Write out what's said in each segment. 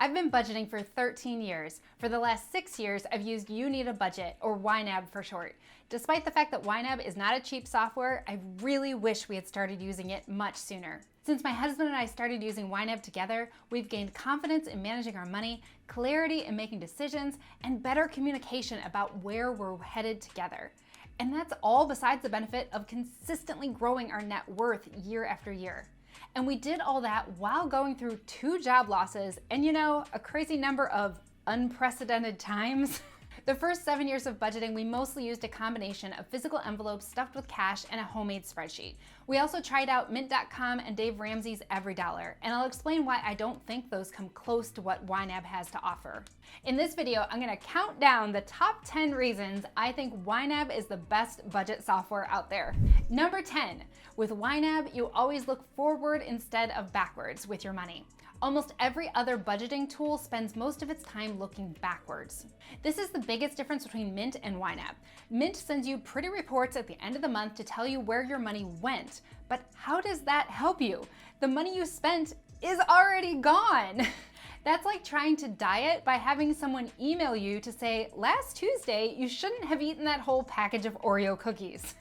I've been budgeting for 13 years. For the last 6 years, I've used You Need a Budget, or YNAB for short. Despite the fact that YNAB is not a cheap software, I really wish we had started using it much sooner. Since my husband and I started using YNAB together, we've gained confidence in managing our money, clarity in making decisions, and better communication about where we're headed together. And that's all besides the benefit of consistently growing our net worth year after year. And we did all that while going through 2 job losses and, a crazy number of unprecedented times. The first 7 years of budgeting, we mostly used a combination of physical envelopes stuffed with cash and a homemade spreadsheet. We also tried out Mint.com and Dave Ramsey's EveryDollar, and I'll explain why I don't think those come close to what YNAB has to offer. In this video, I'm gonna count down the top 10 reasons I think YNAB is the best budget software out there. Number 10, with YNAB, you always look forward instead of backwards with your money. Almost every other budgeting tool spends most of its time looking backwards. This is the biggest difference between Mint and YNAB. Mint sends you pretty reports at the end of the month to tell you where your money went, but how does that help you? The money you spent is already gone. That's like trying to diet by having someone email you to say, last Tuesday, you shouldn't have eaten that whole package of Oreo cookies.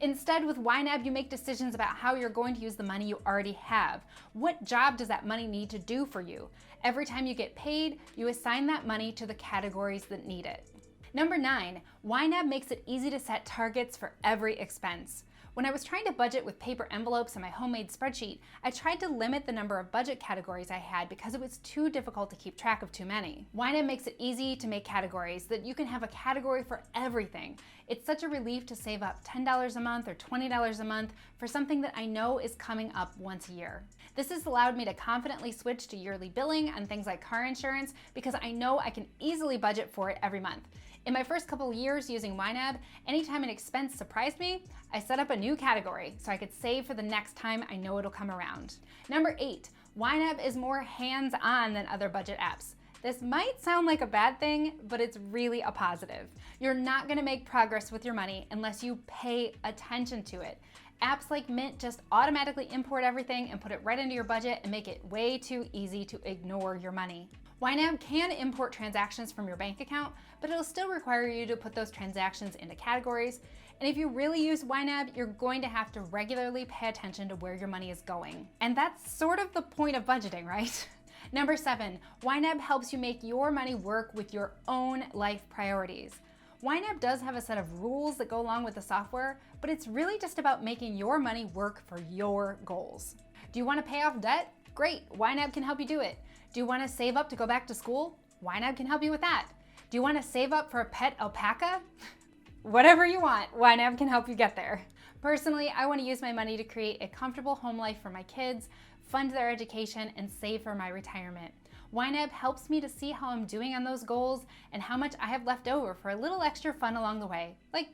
Instead, with YNAB, you make decisions about how you're going to use the money you already have. What job does that money need to do for you? Every time you get paid, you assign that money to the categories that need it. Number 9, YNAB makes it easy to set targets for every expense. When I was trying to budget with paper envelopes and my homemade spreadsheet, I tried to limit the number of budget categories I had because it was too difficult to keep track of too many. YNAB makes it easy to make categories that you can have a category for everything. It's such a relief to save up $10 a month or $20 a month for something that I know is coming up once a year. This has allowed me to confidently switch to yearly billing on things like car insurance because I know I can easily budget for it every month. In my first couple of years using YNAB, anytime an expense surprised me, I set up a new category so I could save for the next time I know it'll come around. Number 8, YNAB is more hands-on than other budget apps. This might sound like a bad thing, but it's really a positive. You're not gonna make progress with your money unless you pay attention to it. Apps like Mint just automatically import everything and put it right into your budget and make it way too easy to ignore your money. YNAB can import transactions from your bank account, but it'll still require you to put those transactions into categories. And if you really use YNAB, you're going to have to regularly pay attention to where your money is going. And that's sort of the point of budgeting, right? Number 7, YNAB helps you make your money work with your own life priorities. YNAB does have a set of rules that go along with the software, but it's really just about making your money work for your goals. Do you want to pay off debt? Great, YNAB can help you do it. Do you want to save up to go back to school? YNAB can help you with that. Do you want to save up for a pet alpaca? Whatever you want, YNAB can help you get there. Personally, I want to use my money to create a comfortable home life for my kids, fund their education, and save for my retirement. YNAB helps me to see how I'm doing on those goals and how much I have left over for a little extra fun along the way, like,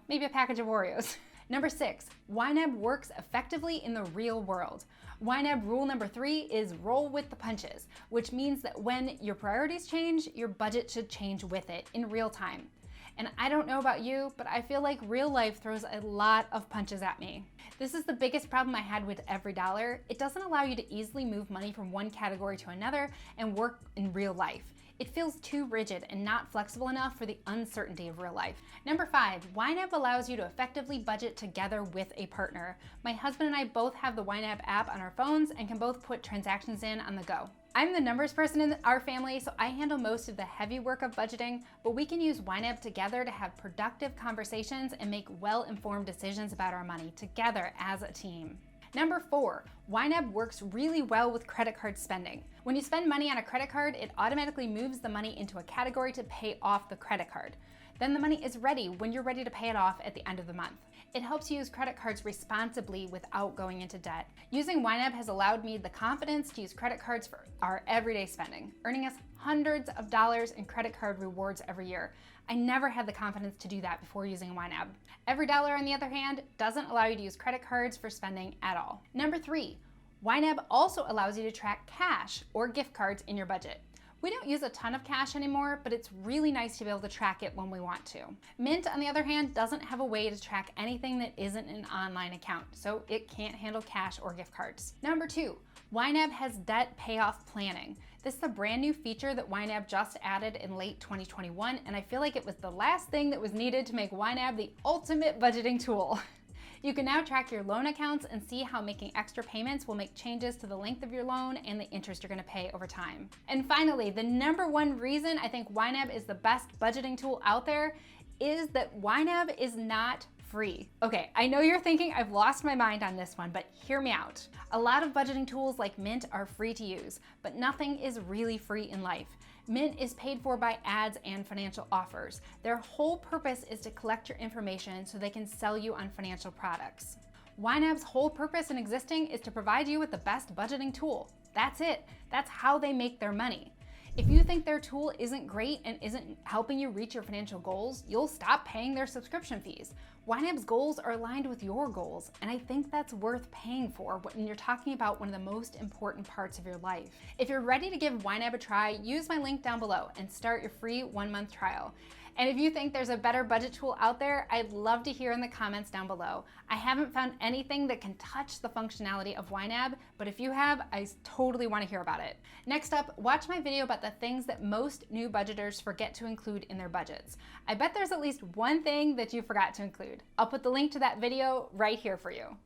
maybe a package of Oreos. Number 6, YNAB works effectively in the real world. YNAB rule number 3 is roll with the punches, which means that when your priorities change, your budget should change with it in real time. And I don't know about you, but I feel like real life throws a lot of punches at me. This is the biggest problem I had with EveryDollar. It doesn't allow you to easily move money from one category to another and work in real life. It feels too rigid and not flexible enough for the uncertainty of real life. Number 5, YNAB allows you to effectively budget together with a partner. My husband and I both have the YNAB app on our phones and can both put transactions in on the go. I'm the numbers person in our family, so I handle most of the heavy work of budgeting, but we can use YNAB together to have productive conversations and make well-informed decisions about our money together as a team. Number 4, YNAB works really well with credit card spending. When you spend money on a credit card, it automatically moves the money into a category to pay off the credit card. Then the money is ready when you're ready to pay it off at the end of the month. It helps you use credit cards responsibly without going into debt. Using YNAB has allowed me the confidence to use credit cards for our everyday spending, earning us hundreds of dollars in credit card rewards every year. I never had the confidence to do that before using YNAB. EveryDollar, on the other hand, doesn't allow you to use credit cards for spending at all. Number 3, YNAB also allows you to track cash or gift cards in your budget. We don't use a ton of cash anymore, but it's really nice to be able to track it when we want to. Mint, on the other hand, doesn't have a way to track anything that isn't an online account, so it can't handle cash or gift cards. Number 2, YNAB has debt payoff planning. This is a brand new feature that YNAB just added in late 2021, and I feel like it was the last thing that was needed to make YNAB the ultimate budgeting tool. You can now track your loan accounts and see how making extra payments will make changes to the length of your loan and the interest you're going to pay over time. And finally, the number one reason I think YNAB is the best budgeting tool out there is that YNAB is not free. Okay, I know you're thinking I've lost my mind on this one, but hear me out. A lot of budgeting tools like Mint are free to use, but nothing is really free in life. Mint is paid for by ads and financial offers. Their whole purpose is to collect your information so they can sell you on financial products. YNAB's whole purpose in existing is to provide you with the best budgeting tool. That's it. That's how they make their money. If you think their tool isn't great and isn't helping you reach your financial goals, you'll stop paying their subscription fees. YNAB's goals are aligned with your goals, and I think that's worth paying for when you're talking about one of the most important parts of your life. If you're ready to give YNAB a try, use my link down below and start your free 1-month trial. And if you think there's a better budget tool out there, I'd love to hear in the comments down below. I haven't found anything that can touch the functionality of YNAB, but if you have, I totally want to hear about it. Next up, watch my video about the things that most new budgeters forget to include in their budgets. I bet there's at least one thing that you forgot to include. I'll put the link to that video right here for you.